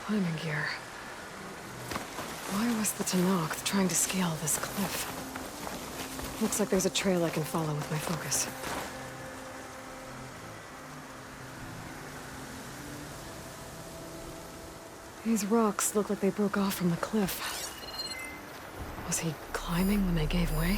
climbing gear. Why was the Tenakth trying to scale this cliff? Looks like there's a trail I can follow with my focus. These rocks look like they broke off from the cliff. Was he climbing when they gave way?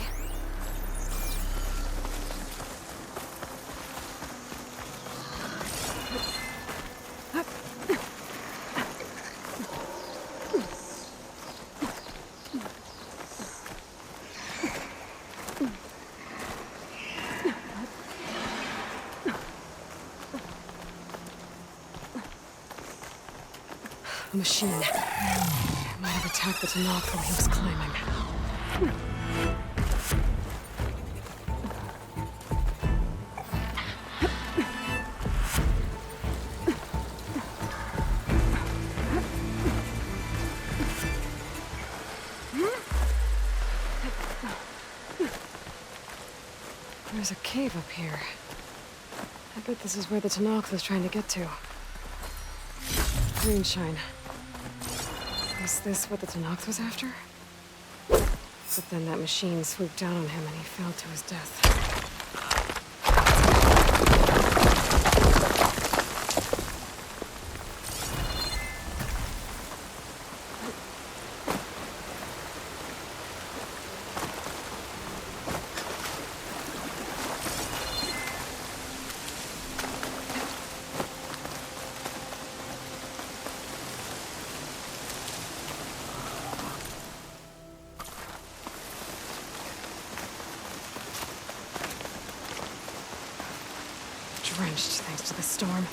A machine. Might have attacked the Tenakth while he was climbing. There's a cave up here. I bet this is where the Tenakth was trying to get to. Greenshine. Is this what the Tenakth was after? But then that machine swooped down on him and he fell to his death. Drenched thanks to the storm.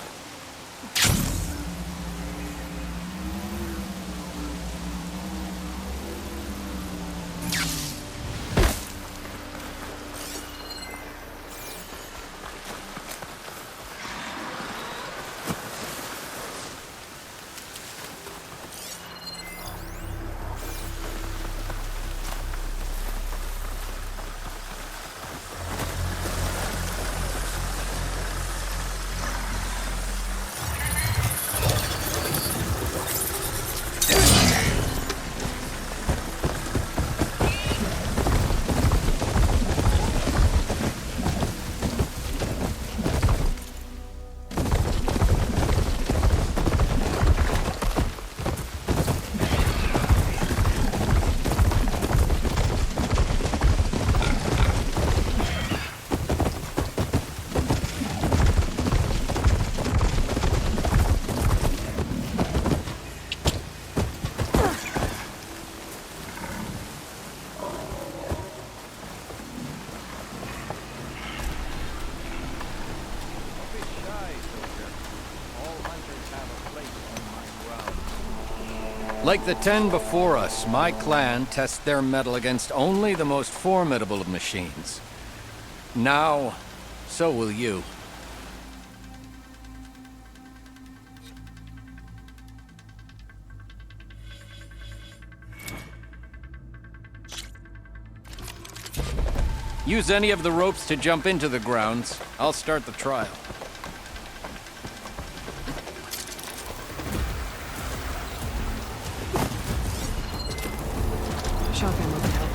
Like the 10 before us, my clan tests their mettle against only the most formidable of machines. Now, so will you. Use any of the ropes to jump into the grounds. I'll start the trial. Shotgun will help.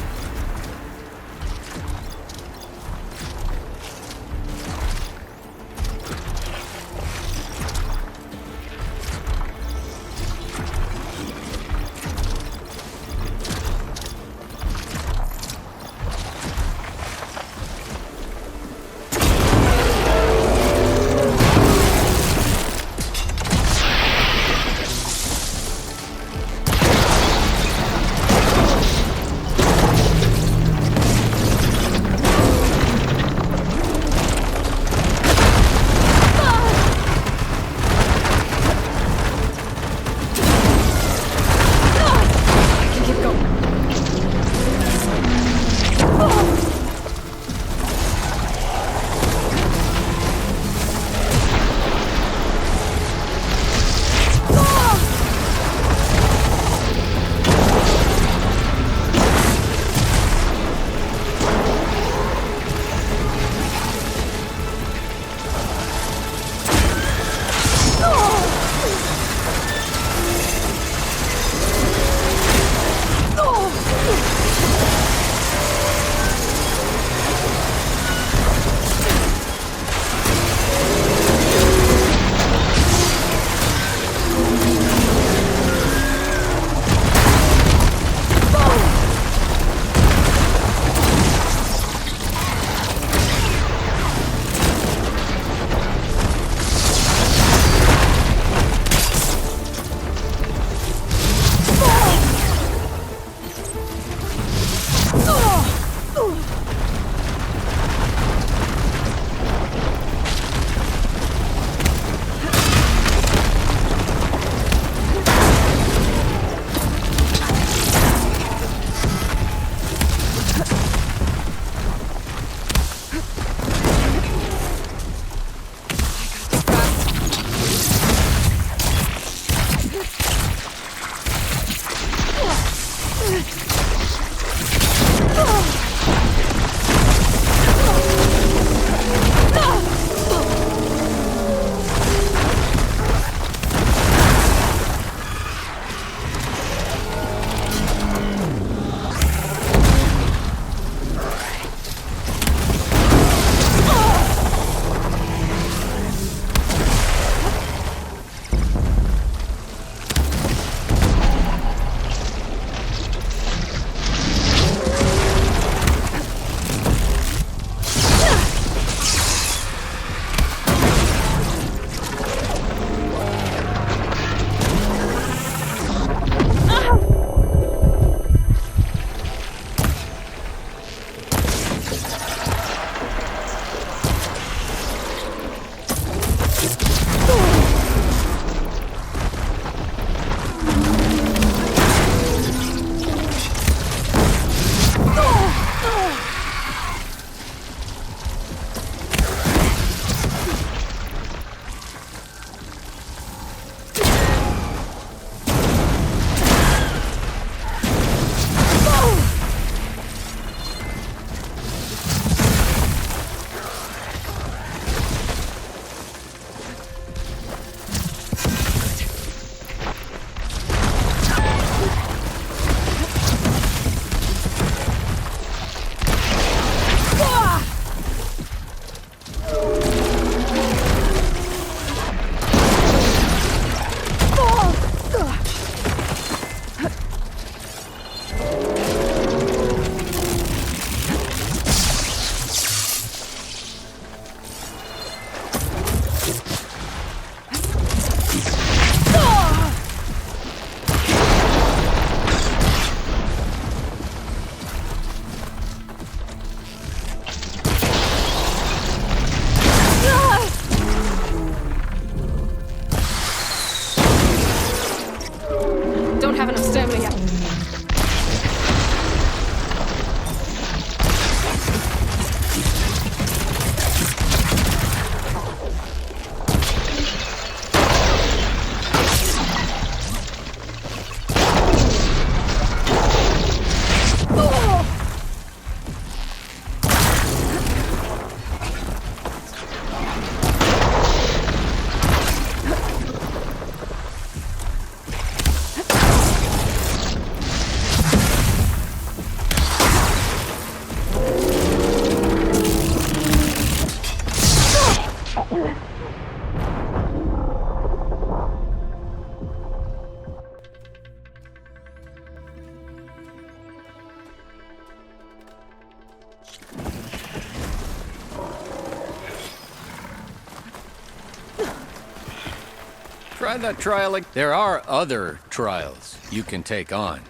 Try that trial again. There are other trials you can take on.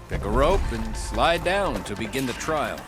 Pick a rope and slide down to begin the trial.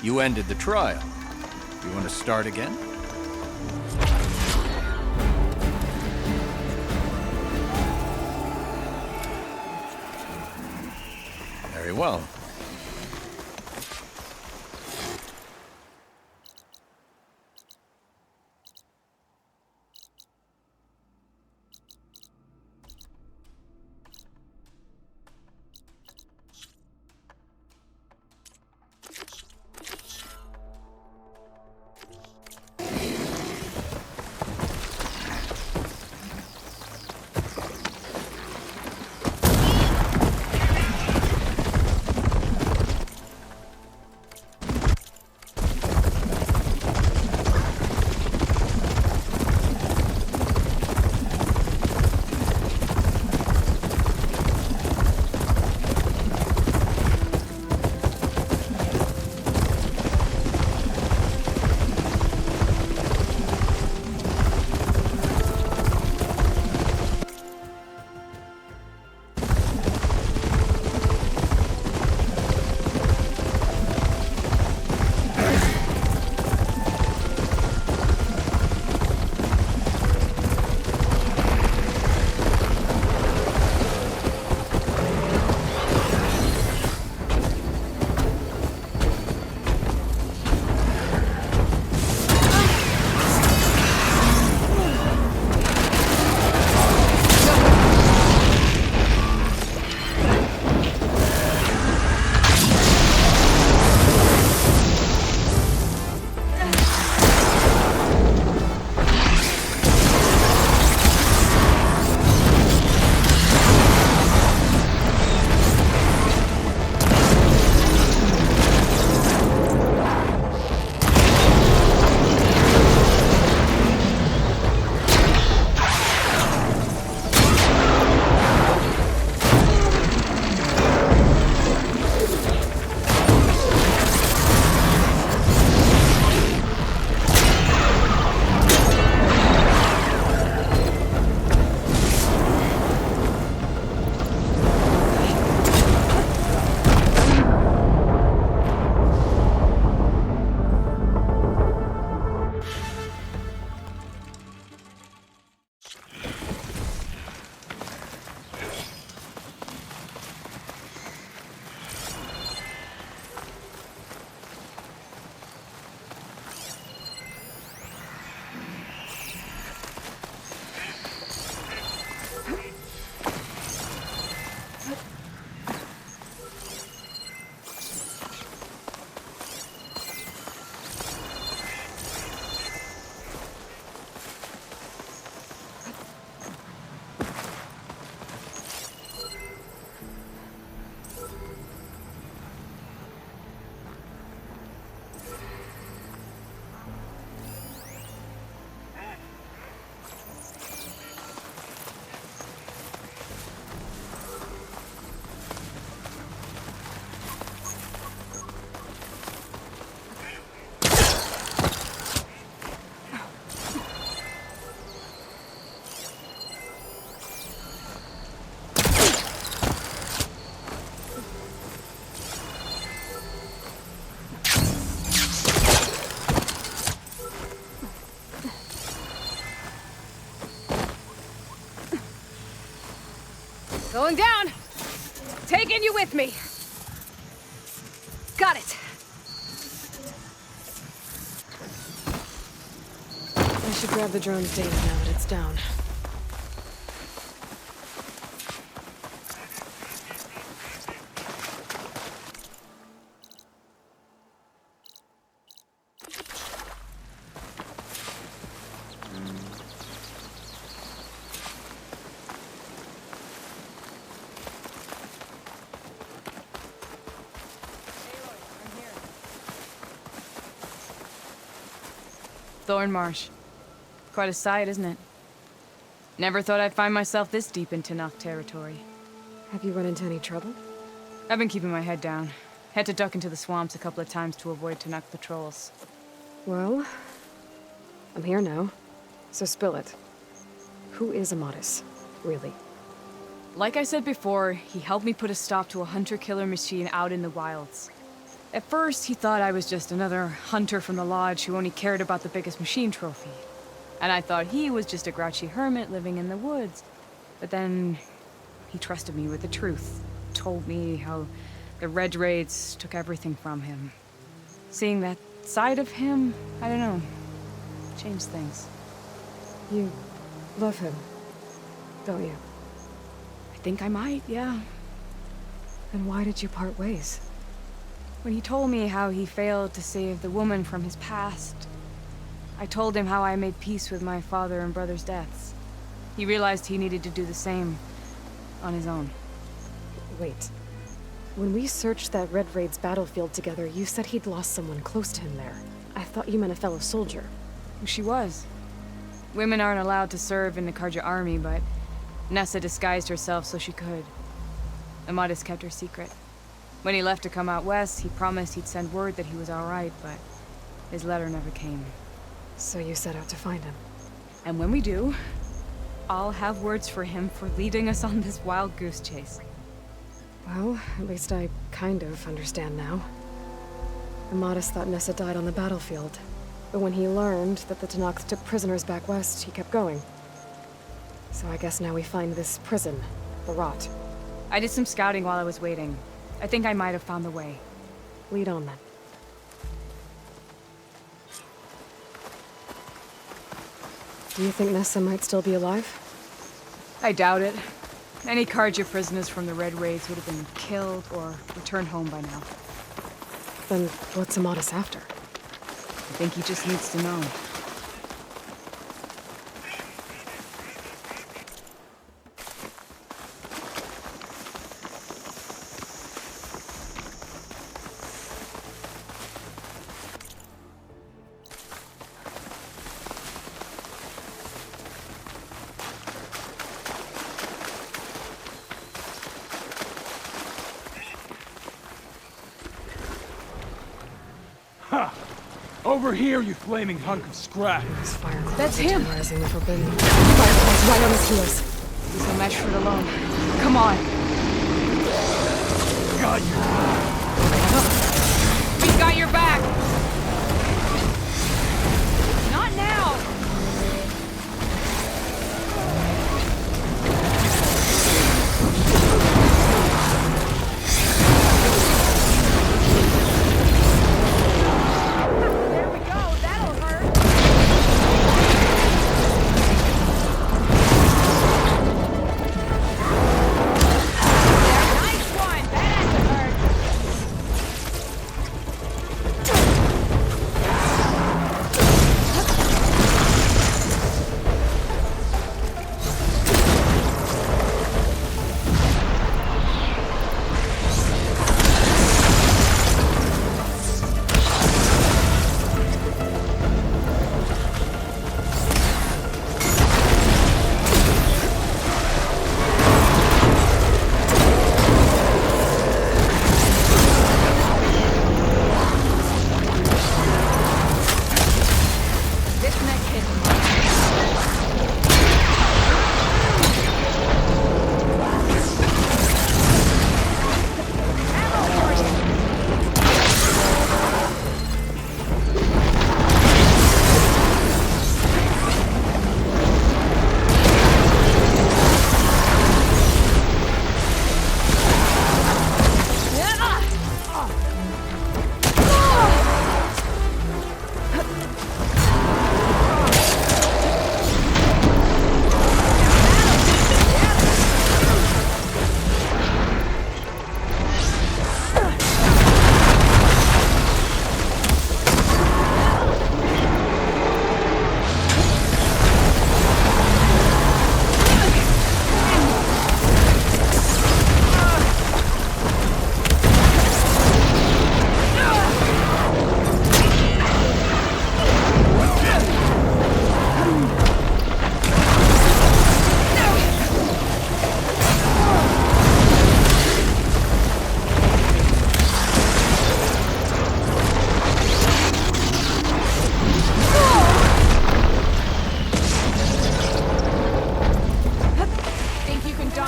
You ended the trial. You want to start again? Very well. Going down! Taking you with me! Got it! I should grab the drone's data now that it's down. Thornmarsh. Quite a sight, isn't it? Never thought I'd find myself this deep into Nock territory. Have you run into any trouble? I've been keeping my head down. Had to duck into the swamps a couple of times to avoid Tenakth patrols. Well, I'm here now, so spill it. Who is Amatis, really? Like I said before, he helped me put a stop to a hunter-killer machine out in the wilds. At first, he thought I was just another hunter from the Lodge who only cared about the biggest machine trophy. And I thought he was just a grouchy hermit living in the woods. But then, he trusted me with the truth. Told me how the Red Raids took everything from him. Seeing that side of him, I don't know, changed things. You love him, don't you? I think I might, yeah. Then why did you part ways? When he told me how he failed to save the woman from his past, I told him how I made peace with my father and brother's deaths. He realized he needed to do the same on his own. Wait. When we searched that Red Raid's battlefield together, you said he'd lost someone close to him there. I thought you meant a fellow soldier. She was. Women aren't allowed to serve in the Karja army, but Nessa disguised herself so she could. Amatis kept her secret. When he left to come out west, he promised he'd send word that he was all right, but his letter never came. So you set out to find him. And when we do, I'll have words for him for leading us on this wild goose chase. Well, at least I kind of understand now. Amatis thought Nessa died on the battlefield, but when he learned that the Tenakth took prisoners back west, he kept going. So I guess now we find this prison, the Rot. I did some scouting while I was waiting. I think I might have found the way. Lead on then. Do you think Nessa might still be alive? I doubt it. Any Karja prisoners from the Red Raids would have been killed or returned home by now. Then what's Amatis after? I think he just needs to know. Over here, you flaming hunk of scrap! Those firecrackers That's him. terrorizing the Forbidden. Fireflies right on his heels. He's no match for it alone. Come on. Got you! We've got your back. Not now.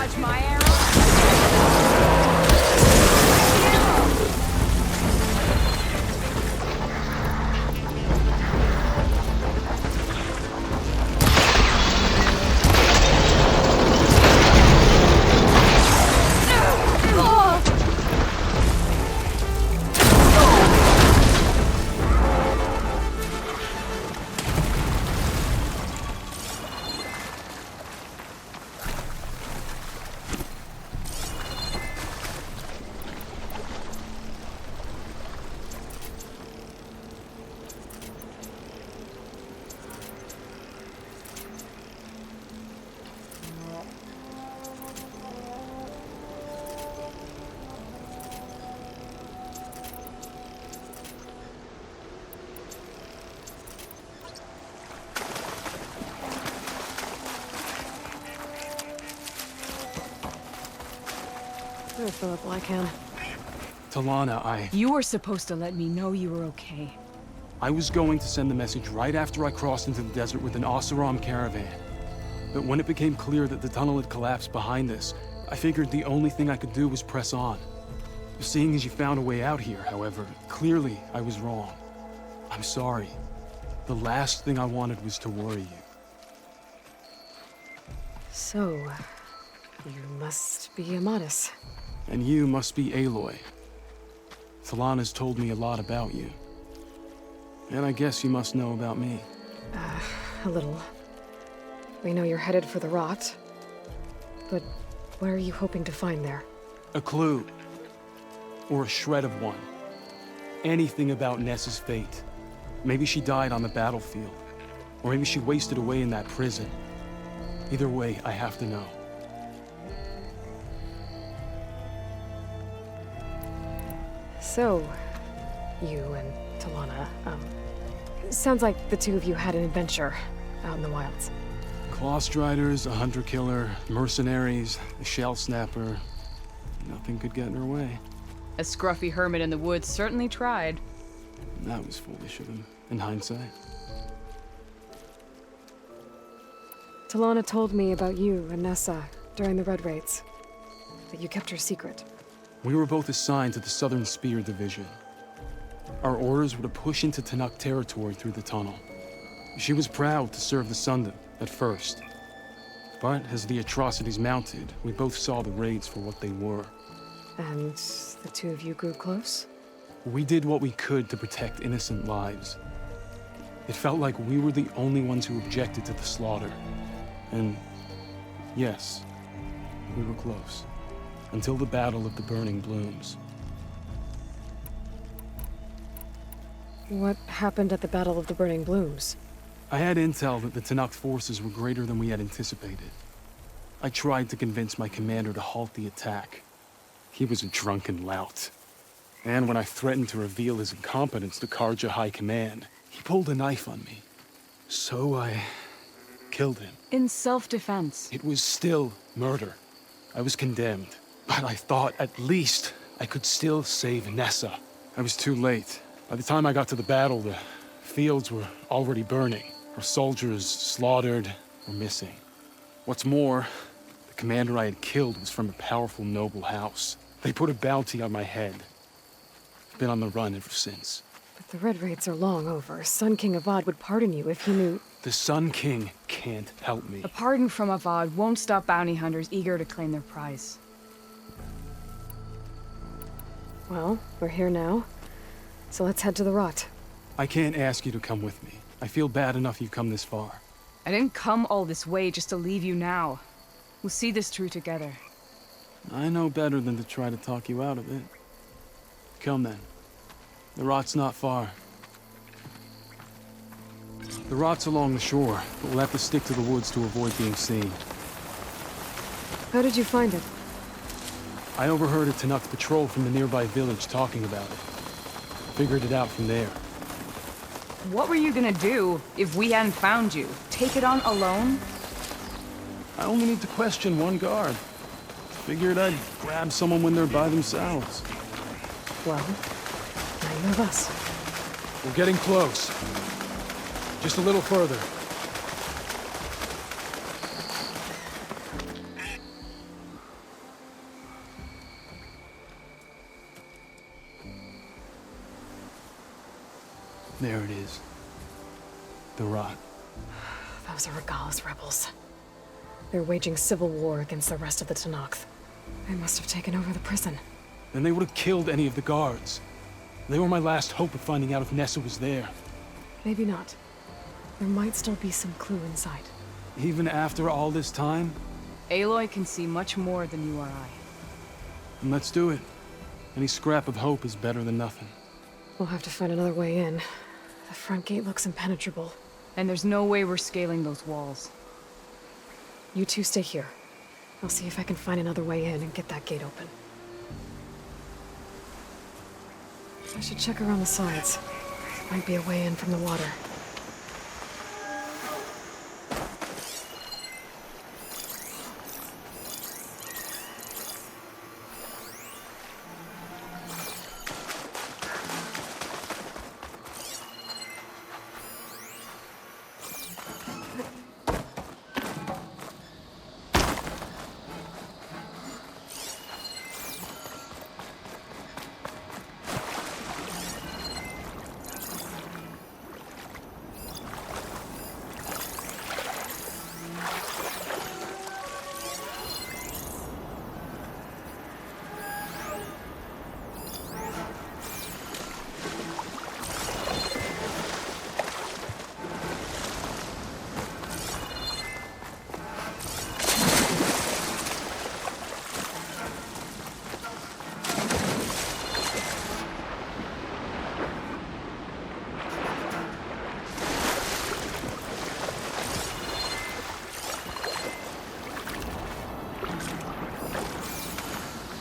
dodge my arrow? I'll fill up while I can. Talana, You were supposed to let me know you were okay. I was going to send the message right after I crossed into the desert with an Oseram caravan. But when it became clear that the tunnel had collapsed behind us, I figured the only thing I could do was press on. Seeing as you found a way out here, however, clearly I was wrong. I'm sorry. The last thing I wanted was to worry you. So, you must be Amatis. And you must be Aloy. Talana's told me a lot about you. And I guess you must know about me. A little. We know you're headed for the rot. But what are you hoping to find there? A clue. Or a shred of one. Anything about Ness's fate. Maybe she died on the battlefield. Or maybe she wasted away in that prison. Either way, I have to know. So, you and Talana, sounds like the two of you had an adventure out in the wilds. Clawstriders, a hunter-killer, mercenaries, a shell snapper. Nothing could get in her way. A scruffy hermit in the woods certainly tried. That was foolish of him, in hindsight. Talana told me about you and Nessa during the Red Raids. That you kept her secret. We were both assigned to the Southern Spear Division. Our orders were to push into Tanuk territory through the tunnel. She was proud to serve the Sundom at first. But as the atrocities mounted, we both saw the raids for what they were. And the two of you grew close? We did what we could to protect innocent lives. It felt like we were the only ones who objected to the slaughter. And yes, we were close. Until the Battle of the Burning Blooms. What happened at the Battle of the Burning Blooms? I had intel that the Tanuk forces were greater than we had anticipated. I tried to convince my commander to halt the attack. He was a drunken lout. And when I threatened to reveal his incompetence to Karja High Command, he pulled a knife on me. So I killed him. In self-defense. It was still murder. I was condemned. But I thought at least I could still save Nessa. I was too late. By the time I got to the battle, the fields were already burning. Our soldiers slaughtered or missing. What's more, the commander I had killed was from a powerful noble house. They put a bounty on my head. I've been on the run ever since. But the Red Raids are long over. Sun King Avad would pardon you if he knew... The Sun King can't help me. A pardon from Avad won't stop bounty hunters eager to claim their prize. Well, we're here now. So let's head to the rot. I can't ask you to come with me. I feel bad enough you've come this far. I didn't come all this way just to leave you now. We'll see this through together. I know better than to try to talk you out of it. Come then. The rot's not far. The rot's along the shore, but we'll have to stick to the woods to avoid being seen. How did you find it? I overheard a Tanuk patrol from the nearby village talking about it. Figured it out from there. What were you gonna do if we hadn't found you? Take it on alone? I only need to question one guard. Figured I'd grab someone when they're by themselves. Well, now you have us. We're getting close. Just a little further. There it is. The rot. Those are Regala's rebels. They're waging civil war against the rest of the Tenakth. They must have taken over the prison. Then they would have killed any of the guards. They were my last hope of finding out if Nessa was there. Maybe not. There might still be some clue inside. Even after all this time? Aloy can see much more than you or I. Then let's do it. Any scrap of hope is better than nothing. We'll have to find another way in. The front gate looks impenetrable. And there's no way we're scaling those walls. You two stay here. I'll see if I can find another way in and get that gate open. I should check around the sides. Might be a way in from the water.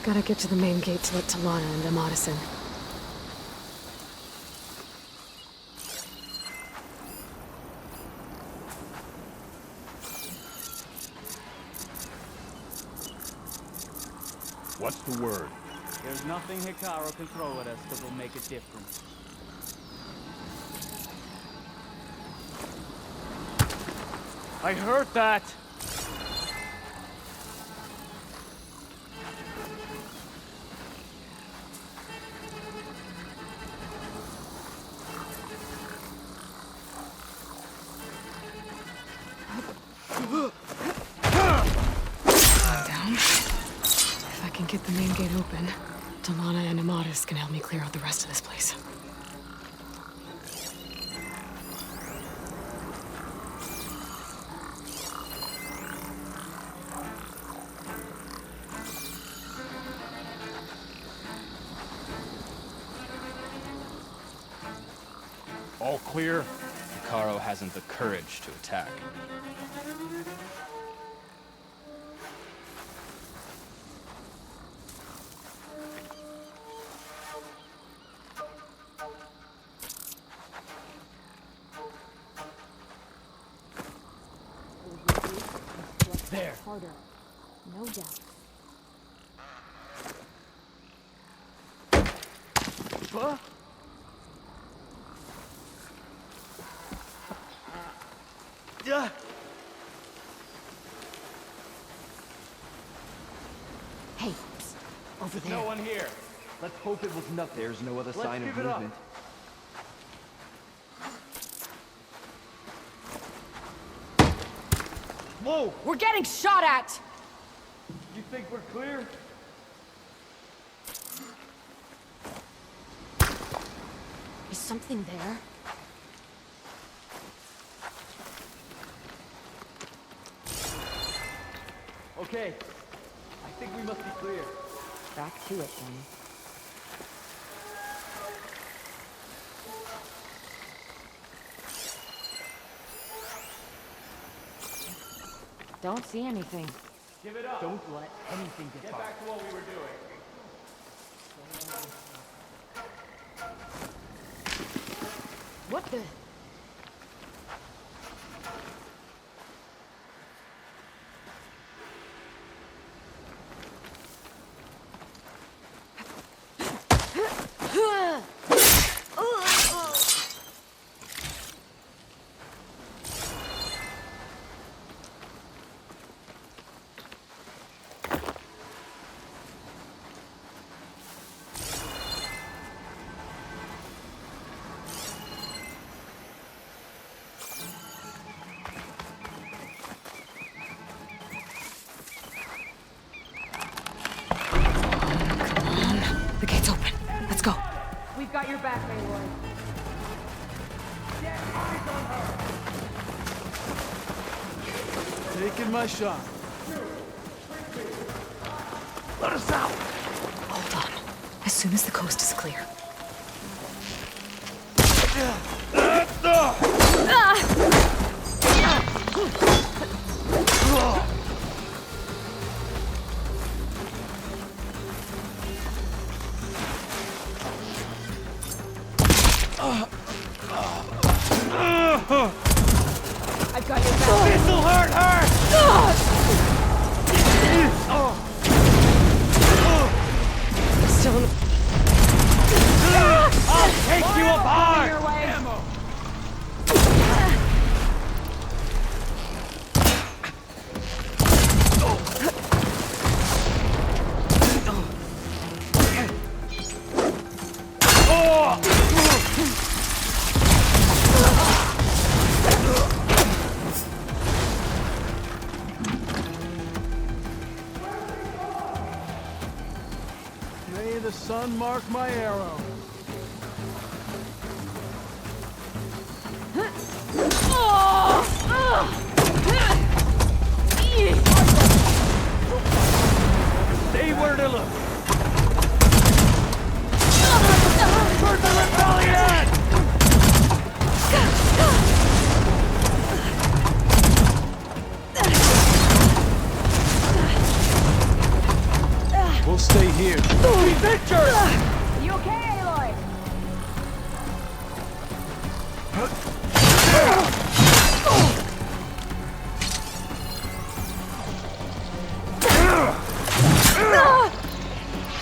Gotta get to the main gate to let Talana and Amatis in. What's the word? There's nothing Hikaru can throw at us that will make a difference. I heard that! If I can get the main gate open, Talana and Amatis can help me clear out the rest of this place. All clear? Hikaru hasn't the courage to attack. There. Harder. No doubt. Huh? Hey, over there. No one here. Let's hope it was nothing. There's no other sign of give it up. movement. Whoa! We're getting shot at! You think we're clear? Is something there? Okay. I think we must be clear. Back to it then. Don't see anything. Give it up! Don't let anything get by. Back to what we were doing. What the? back, Aloy. Taking my shot. Let us out! Hold on. As soon as the coast is clear. I've got your back. This'll hurt her! Still in I'll take you apart! Your way. May the sun mark my arrow. Stay where to look. For the rebellion! We'll stay here. We venture! You okay, Aloy?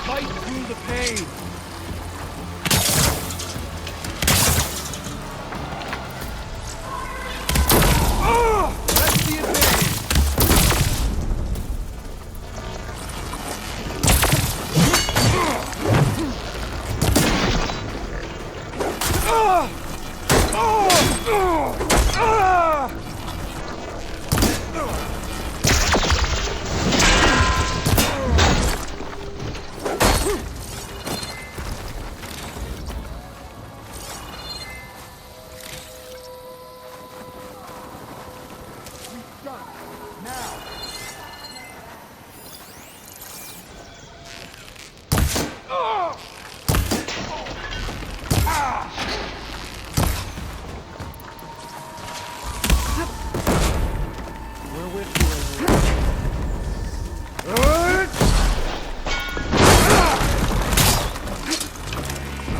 Fight through the pain. That's the advantage.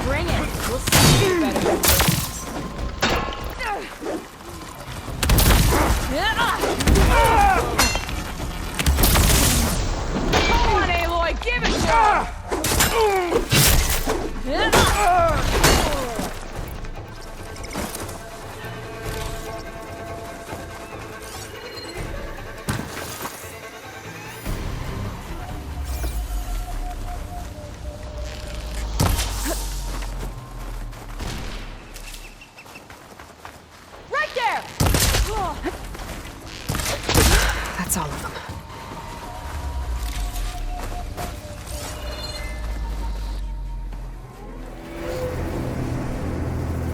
Bring it. We'll see you better than this. Come on, Aloy, give it to her! Right there! That's all of them.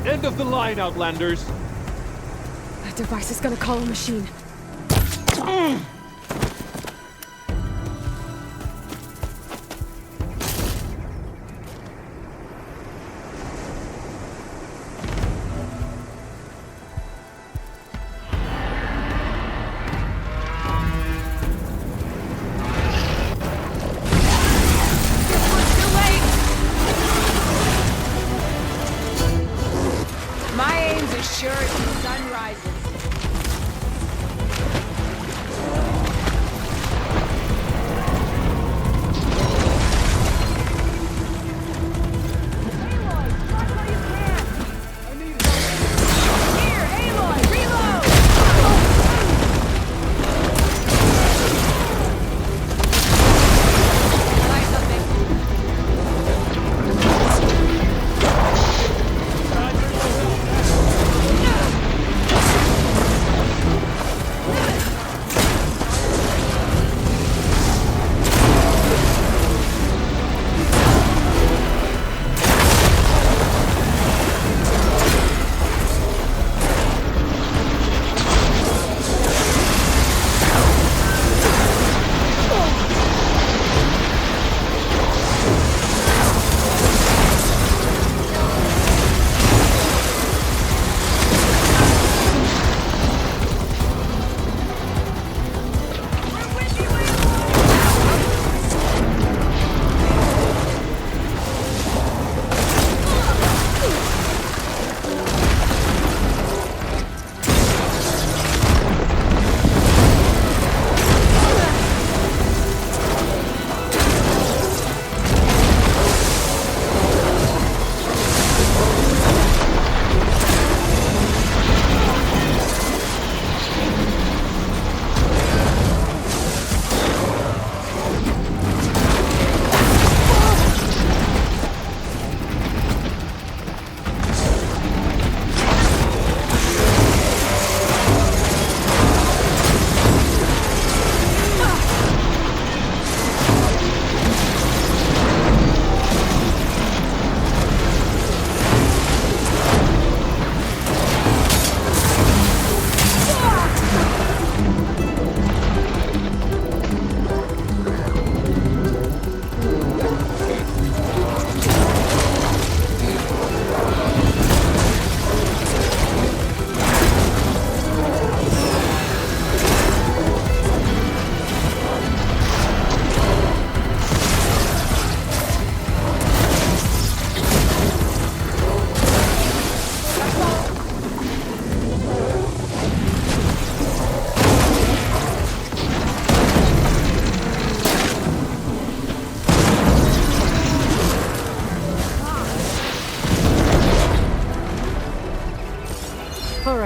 End of the line, Outlanders. That device is gonna call a machine. Too late! My aim's as sure as the sun rises.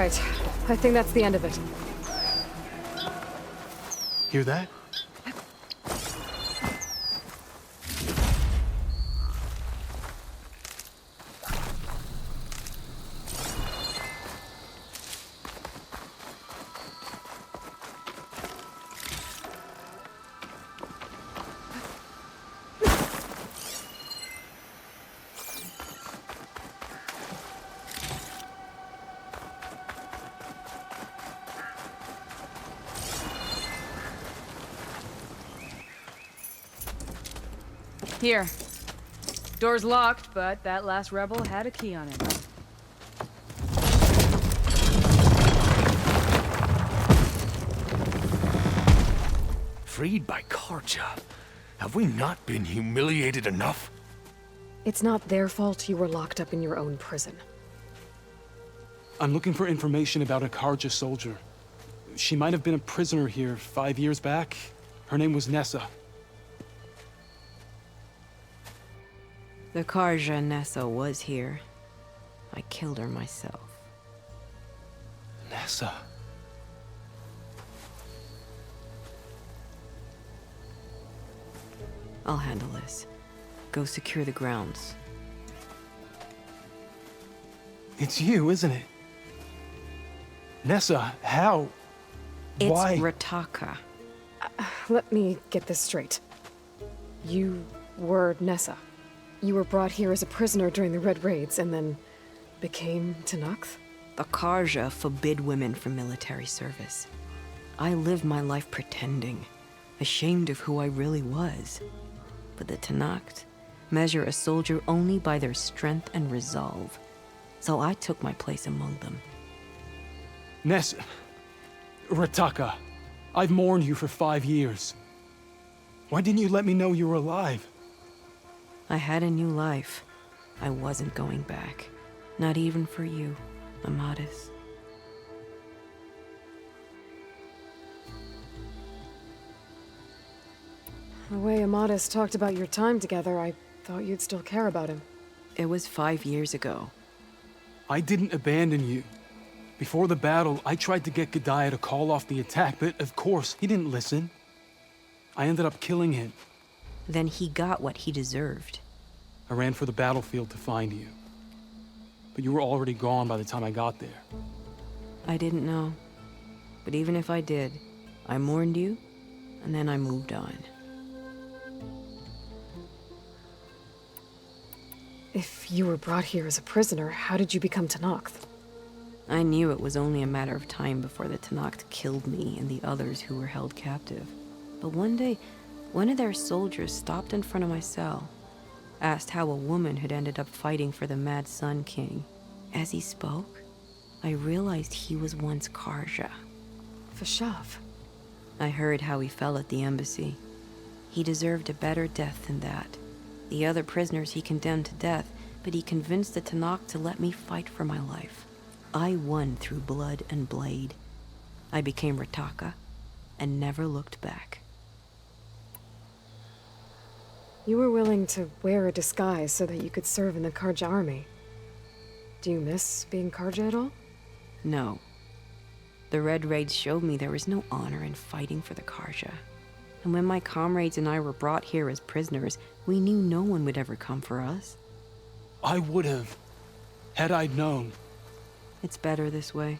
right. I think that's the end of it. Hear that? Here. Door's locked, but that last rebel had a key on it. Freed by Karja? Have we not been humiliated enough? It's not their fault you were locked up in your own prison. I'm looking for information about a Karja soldier. She might have been a prisoner here 5 years back. Her name was Nessa. The Karja Nessa was here. I killed her myself. Nessa. I'll handle this. Go secure the grounds. It's you, isn't it? Nessa, how? It's Why? Rataka. Let me get this straight. You were Nessa. You were brought here as a prisoner during the Red Raids and then became Tenakth? The Karja forbid women from military service. I lived my life pretending, ashamed of who I really was. But the Tenakth measure a soldier only by their strength and resolve. So I took my place among them. Nessa. Rataka. I've mourned you for 5 years. Why didn't you let me know you were alive? I had a new life. I wasn't going back. Not even for you, Amadis. The way Amadis talked about your time together, I thought you'd still care about him. It was 5 years ago. I didn't abandon you. Before the battle, I tried to get G'daiah to call off the attack, but of course, he didn't listen. I ended up killing him. Then he got what he deserved. I ran for the battlefield to find you. But you were already gone by the time I got there. I didn't know. But even if I did, I mourned you, and then I moved on. If you were brought here as a prisoner, how did you become Tenakth? I knew it was only a matter of time before the Tenakth killed me and the others who were held captive. But one day, one of their soldiers stopped in front of my cell, asked how a woman had ended up fighting for the Mad Sun King. As he spoke, I realized he was once Karja. Vashav. I heard how he fell at the embassy. He deserved a better death than that. The other prisoners he condemned to death, but he convinced the Tenakth to let me fight for my life. I won through blood and blade. I became Rataka, and never looked back. You were willing to wear a disguise so that you could serve in the Karja army. Do you miss being Karja at all? No. The Red Raids showed me there was no honor in fighting for the Karja. And when my comrades and I were brought here as prisoners, we knew no one would ever come for us. I would have, had I known. It's better this way.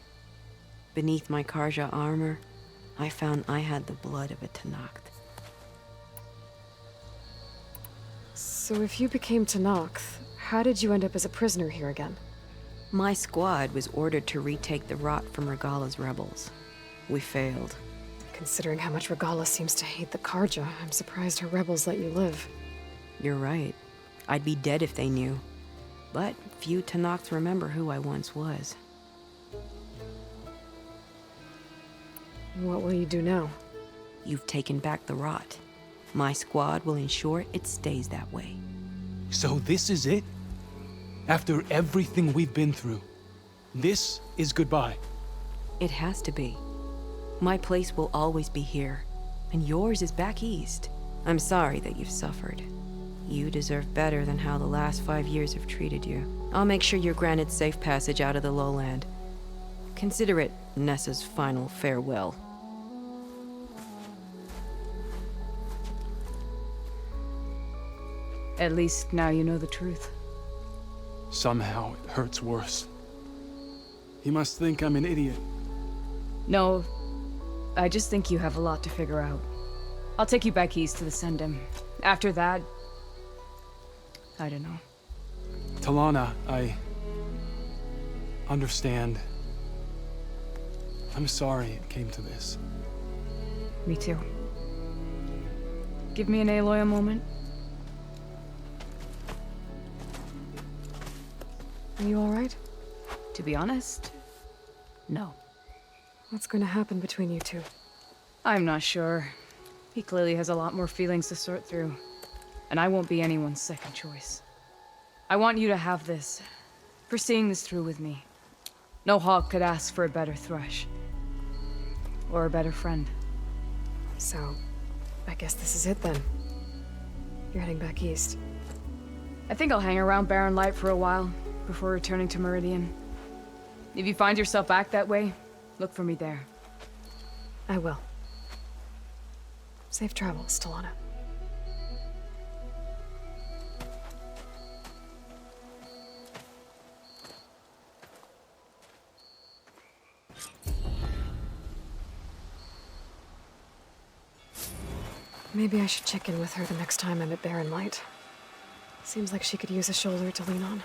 Beneath my Karja armor, I found I had the blood of a Tenakth. So if you became Tenakth, how did you end up as a prisoner here again? My squad was ordered to retake the Rot from Regala's rebels. We failed. Considering how much Regala seems to hate the Karja, I'm surprised her rebels let you live. You're right. I'd be dead if they knew. But few Tenakths remember who I once was. What will you do now? You've taken back the Rot. My squad will ensure it stays that way. So this is it? After everything we've been through, this is goodbye. It has to be. My place will always be here, and yours is back east. I'm sorry that you've suffered. You deserve better than how the last 5 years have treated you. I'll make sure you're granted safe passage out of the lowland. Consider it Nessa's final farewell. At least now you know the truth. Somehow it hurts worse. He must think I'm an idiot. No, I just think you have a lot to figure out. I'll take you back east to the Sendem. After that, I don't know. Talana, I understand. I'm sorry it came to this. Me too. Give me an Aloy a moment. Are you alright? To be honest, no. What's going to happen between you two? I'm not sure. He clearly has a lot more feelings to sort through. And I won't be anyone's second choice. I want you to have this, for seeing this through with me. No hawk could ask for a better thrush. Or a better friend. So, I guess this is it then. You're heading back east. I think I'll hang around Barren Light for a while, before returning to Meridian. If you find yourself back that way, look for me there. I will. Safe travels, Talana. Maybe I should check in with her the next time I'm at Barren Light. Seems like she could use a shoulder to lean on.